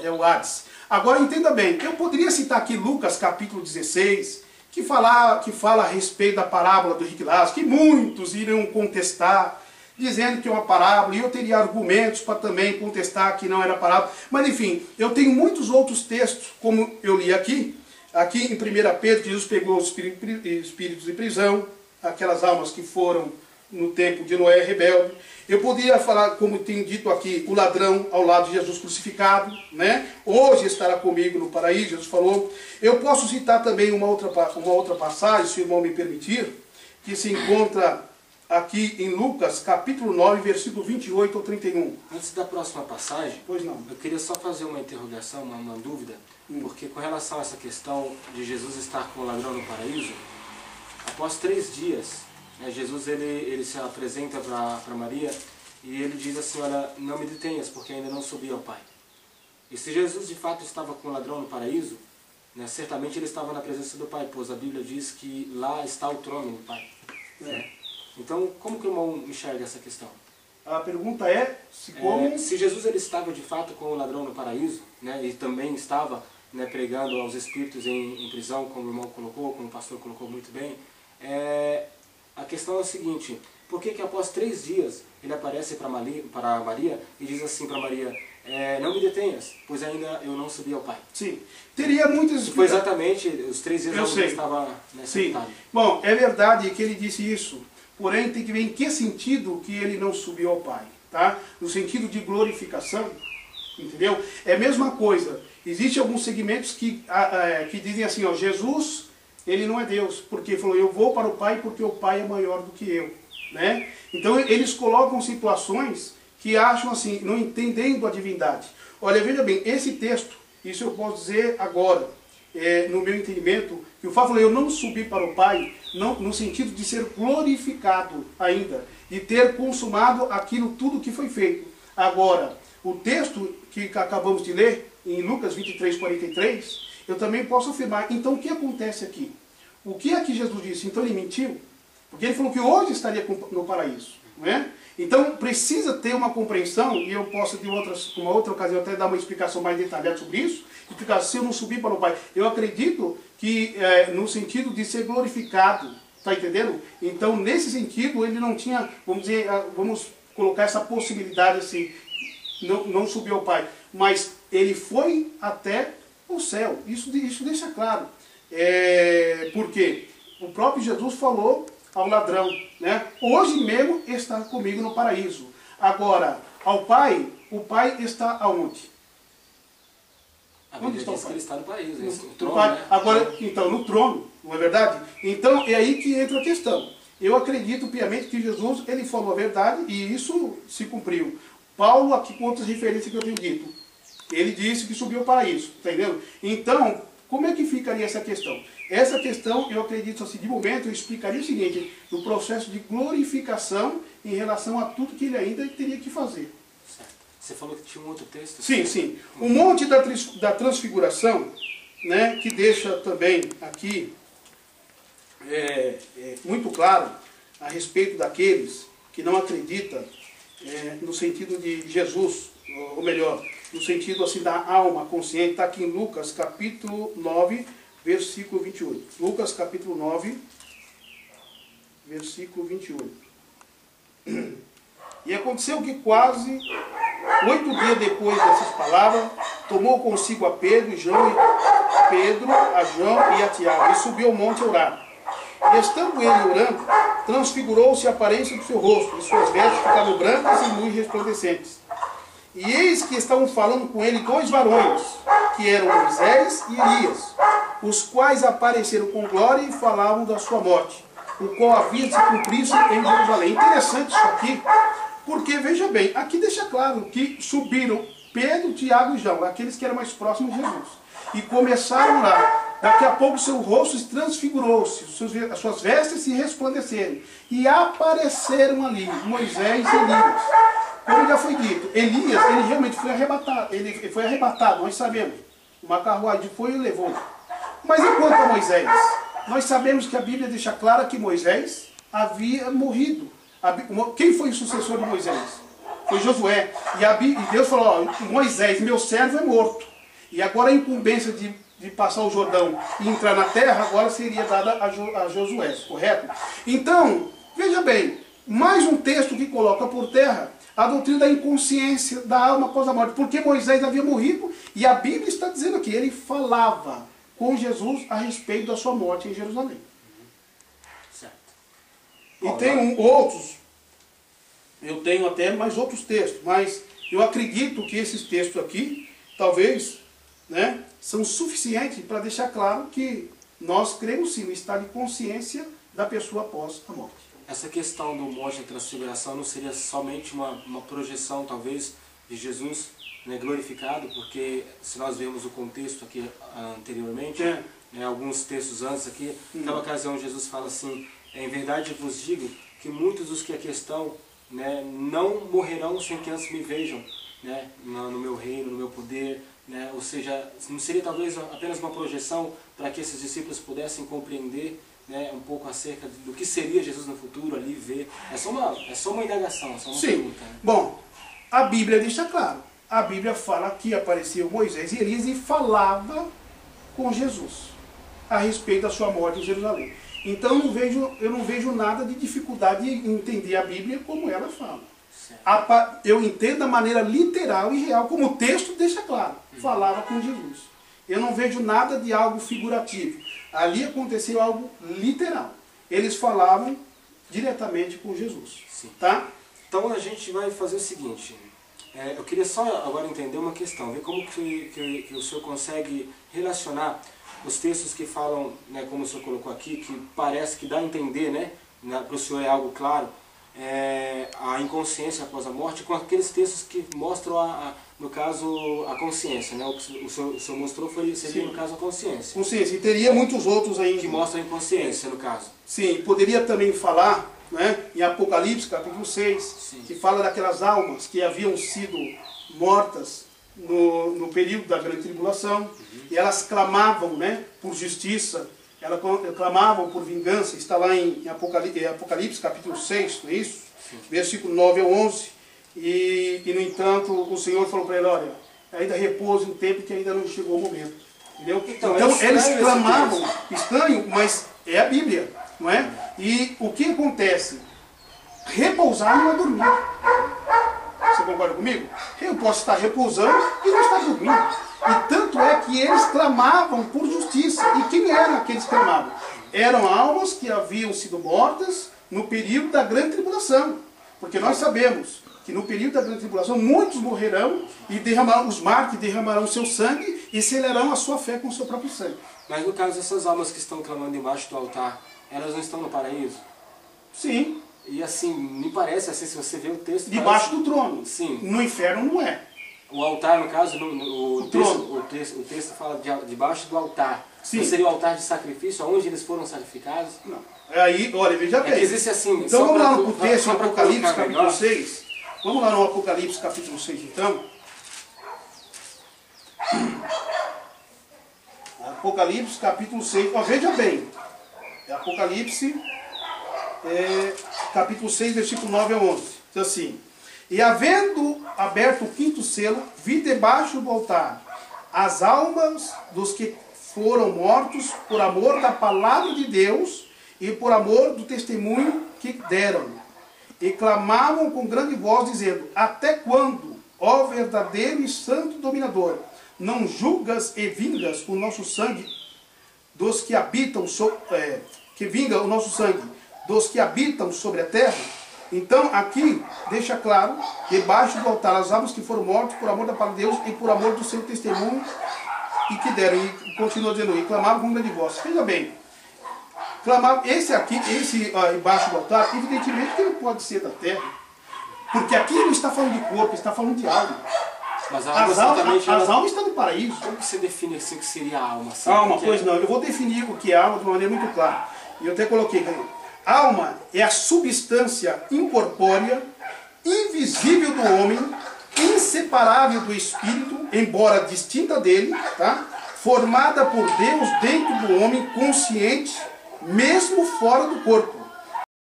é o Hades. Agora entenda bem, eu poderia citar aqui Lucas capítulo 16, que fala a respeito da parábola do rico e Lázaro, que muitos irão contestar, dizendo que é uma parábola, e eu teria argumentos para também contestar que não era parábola. Mas enfim, eu tenho muitos outros textos, como eu li aqui em 1 Pedro, que Jesus pegou os espíritos de prisão, aquelas almas que foram no tempo de Noé rebelde. Eu poderia falar, como tem dito aqui, o ladrão ao lado de Jesus crucificado, né? Hoje estará comigo no paraíso, Jesus falou. Eu posso citar também uma outra passagem, se o irmão me permitir, que se encontra aqui em Lucas, capítulo 9, versículo 28 ao 31. Antes da próxima passagem, pois não, eu queria só fazer uma interrogação, uma dúvida, porque com relação a essa questão de Jesus estar com o ladrão no paraíso, após 3 dias, Jesus ele se apresenta para Maria e ele diz assim: olha, não me detenhas, porque ainda não subi ao Pai. E se Jesus de fato estava com o ladrão no paraíso, certamente ele estava na presença do Pai, pois a Bíblia diz que lá está o trono do Pai. Então, como que o irmão enxerga essa questão? A pergunta é se Jesus ele estava de fato com o ladrão no paraíso, e também estava pregando aos espíritos em prisão, como o irmão colocou, como o pastor colocou muito bem, a questão é a seguinte: por que após 3 dias ele aparece para Maria e diz assim para Maria: não me detenhas, pois ainda eu não subi ao Pai? Sim, teria muitas... Foi exatamente os 3 dias onde ele estava sepultado. Bom, é verdade que ele disse isso, porém tem que ver em que sentido que ele não subiu ao Pai, tá? No sentido de glorificação, entendeu? É a mesma coisa. Existem alguns segmentos que dizem assim, ó, Jesus... ele não é Deus, porque ele falou: eu vou para o Pai porque o Pai é maior do que eu, né? Então eles colocam situações que acham assim, não entendendo a divindade. Olha, veja bem, esse texto, isso eu posso dizer agora, no meu entendimento, que o Fábio falou: eu não subi para o Pai, não, no sentido de ser glorificado ainda, de ter consumado aquilo tudo que foi feito. Agora, o texto que acabamos de ler, em Lucas 23, 43, eu também posso afirmar. Então o que acontece aqui? O que é que Jesus disse? Então ele mentiu? Porque ele falou que hoje estaria no paraíso, não é? Então precisa ter uma compreensão, e eu posso de uma outra ocasião até dar uma explicação mais detalhada sobre isso, explicar se eu não subir para o Pai. Eu acredito que no sentido de ser glorificado, está entendendo? Então nesse sentido ele não tinha, vamos dizer, vamos colocar essa possibilidade assim, não subiu ao Pai, mas ele foi até o céu. Isso deixa claro. Porque o próprio Jesus falou ao ladrão, né? Hoje mesmo está comigo no paraíso. Agora, ao Pai, o Pai está aonde? Onde está o Pai? Ele está no paraíso, no trono, né? Agora, então, no trono, não é verdade? Então, é aí que entra a questão. Eu acredito piamente que Jesus, ele falou a verdade e isso se cumpriu. Paulo, aqui com outras referências que eu tenho dito, ele disse que subiu ao paraíso, entendeu? Então, como é que ficaria essa questão? Essa questão, eu acredito assim, de momento, eu explicaria o seguinte: no processo de glorificação em relação a tudo que ele ainda teria que fazer. Certo. Você falou que tinha um outro texto? Sim, sim. O monte da transfiguração, né, que deixa também aqui muito claro a respeito daqueles que não acreditam no sentido de Jesus, ou melhor, no sentido assim da alma consciente, está aqui em Lucas capítulo 9, versículo 28. Lucas capítulo 9, versículo 28. E aconteceu que quase 8 dias depois dessas palavras, tomou consigo a Pedro, a João e a Tiago, e subiu ao monte a orar. E estando ele orando, transfigurou-se a aparência do seu rosto, e suas vestes ficaram brancas e muito resplandecentes. E eis que estavam falando com ele 2 varões, que eram Moisés e Elias, os quais apareceram com glória e falavam da sua morte, o qual havia de se cumprir em Jerusalém. Interessante isso aqui, porque veja bem, aqui deixa claro que subiram Pedro, Tiago e João, aqueles que eram mais próximos de Jesus, e começaram lá. Daqui a pouco seu rosto se transfigurou-se, as suas vestes se resplandeceram, e apareceram ali Moisés e Elias. Como já foi dito, Elias, ele realmente foi arrebatado, nós sabemos. Uma carruagem foi e levou. Mas enquanto a Moisés, nós sabemos que a Bíblia deixa clara que Moisés havia morrido. Quem foi o sucessor de Moisés? foi Josué. E Deus falou, ó, Moisés, meu servo é morto. E agora a incumbência de passar o Jordão e entrar na terra, agora seria dada a Josué, correto? Então, veja bem, mais um texto que coloca por terra a doutrina da inconsciência da alma após a morte. Porque Moisés havia morrido e a Bíblia está dizendo aqui, ele falava com Jesus a respeito da sua morte em Jerusalém. Certo. E tem outros, eu tenho até mais outros textos, mas eu acredito que esses textos aqui, talvez, né, são suficientes para deixar claro que nós cremos sim no estado de consciência da pessoa após a morte. Essa questão do monte da transfiguração não seria somente uma projeção, talvez, de Jesus, né, glorificado, porque se nós vemos o contexto aqui anteriormente, né, alguns textos antes aqui, naquela ocasião Jesus fala assim, em verdade eu vos digo que muitos dos que aqui estão, né, não morrerão sem que antes me vejam, né, no meu reino, no meu poder, né, ou seja, não seria talvez apenas uma projeção para que esses discípulos pudessem compreender, né, um pouco acerca do que seria Jesus no futuro, ali ver. É só uma indagação, é só uma pergunta. Né? Bom, a Bíblia deixa claro. A Bíblia fala que apareceu Moisés e Elias e falava com Jesus a respeito da sua morte em Jerusalém. Então eu não vejo nada de dificuldade em entender a Bíblia como ela fala. Eu entendo da maneira literal e real, como o texto deixa claro. Falava com Jesus. Eu não vejo nada de algo figurativo. Ali aconteceu algo literal. Eles falavam diretamente com Jesus. Sim. Tá? Então a gente vai fazer o seguinte. Eu queria só agora entender uma questão. Ver como que o senhor consegue relacionar os textos que falam, né, como o senhor colocou aqui, que parece que dá a entender, né, para o senhor é algo claro, a inconsciência após a morte, com aqueles textos que mostram, no caso, a consciência, né? O que o senhor mostrou seria, no caso, a consciência. Consciência, e teria muitos outros aí. Que mostram a inconsciência, no caso. Sim, poderia também falar, né, em Apocalipse, capítulo 6, Sim. que fala daquelas almas que haviam sido mortas no período da grande tribulação, e elas clamavam, né, por justiça, elas clamavam por vingança. Está lá em Apocalipse capítulo 6, não é isso? Sim. Versículo 9 ao 11. E no entanto, o Senhor falou para ele, olha, ainda repousa um tempo que ainda não chegou o momento. Entendeu? Então eles clamavam, estranho, mas é a Bíblia, não é? E o que acontece? Repousar não é dormir. Você concorda comigo? Eu posso estar repousando e não estar dormindo. E tanto é que eles clamavam por justiça. E quem eram aqueles que clamavam? Eram almas que haviam sido mortas no período da grande tribulação. Porque nós sabemos que no período da grande tribulação muitos morrerão e os mártires derramarão seu sangue e selarão a sua fé com o seu próprio sangue. Mas no caso, essas almas que estão clamando embaixo do altar, elas não estão no paraíso? Sim. E assim, me parece, assim, se você vê o texto... Debaixo do trono. Sim. No inferno não é. O altar, no caso, o texto fala debaixo do altar. Sim. Não seria o altar de sacrifício, onde eles foram sacrificados? Não. Aí, olha, veja bem. Existe assim... Então vamos lá no texto, no Apocalipse capítulo 6. Vamos lá no Apocalipse capítulo 6, então. Apocalipse capítulo 6. Ó, veja bem. Apocalipse capítulo 6, versículo 9 a 11. Diz assim: E havendo aberto o quinto selo, vi debaixo do altar as almas dos que foram mortos por amor da palavra de Deus e por amor do testemunho que deram. E clamavam com grande voz, dizendo: Até quando, ó verdadeiro e santo dominador, não julgas e vingas o nosso sangue dos que habitam que vinga o nosso sangue dos que habitam sobre a terra? Então aqui deixa claro, debaixo do altar, as almas que foram mortas por amor da palavra de Deus e por amor do seu testemunho e que deram. E continua dizendo, e clamavam com grande voz. Veja bem, clamavam, esse embaixo do altar, evidentemente que não pode ser da terra, porque aqui não está falando de corpo, está falando de alma. Mas as almas estão no paraíso. Como que você define assim o que seria a alma? Assim, alma, pois não, eu vou definir o que é alma de uma maneira muito clara. E eu até coloquei, alma é a substância incorpórea, invisível do homem, inseparável do espírito, embora distinta dele, tá? Formada por Deus dentro do homem, consciente, mesmo fora do corpo.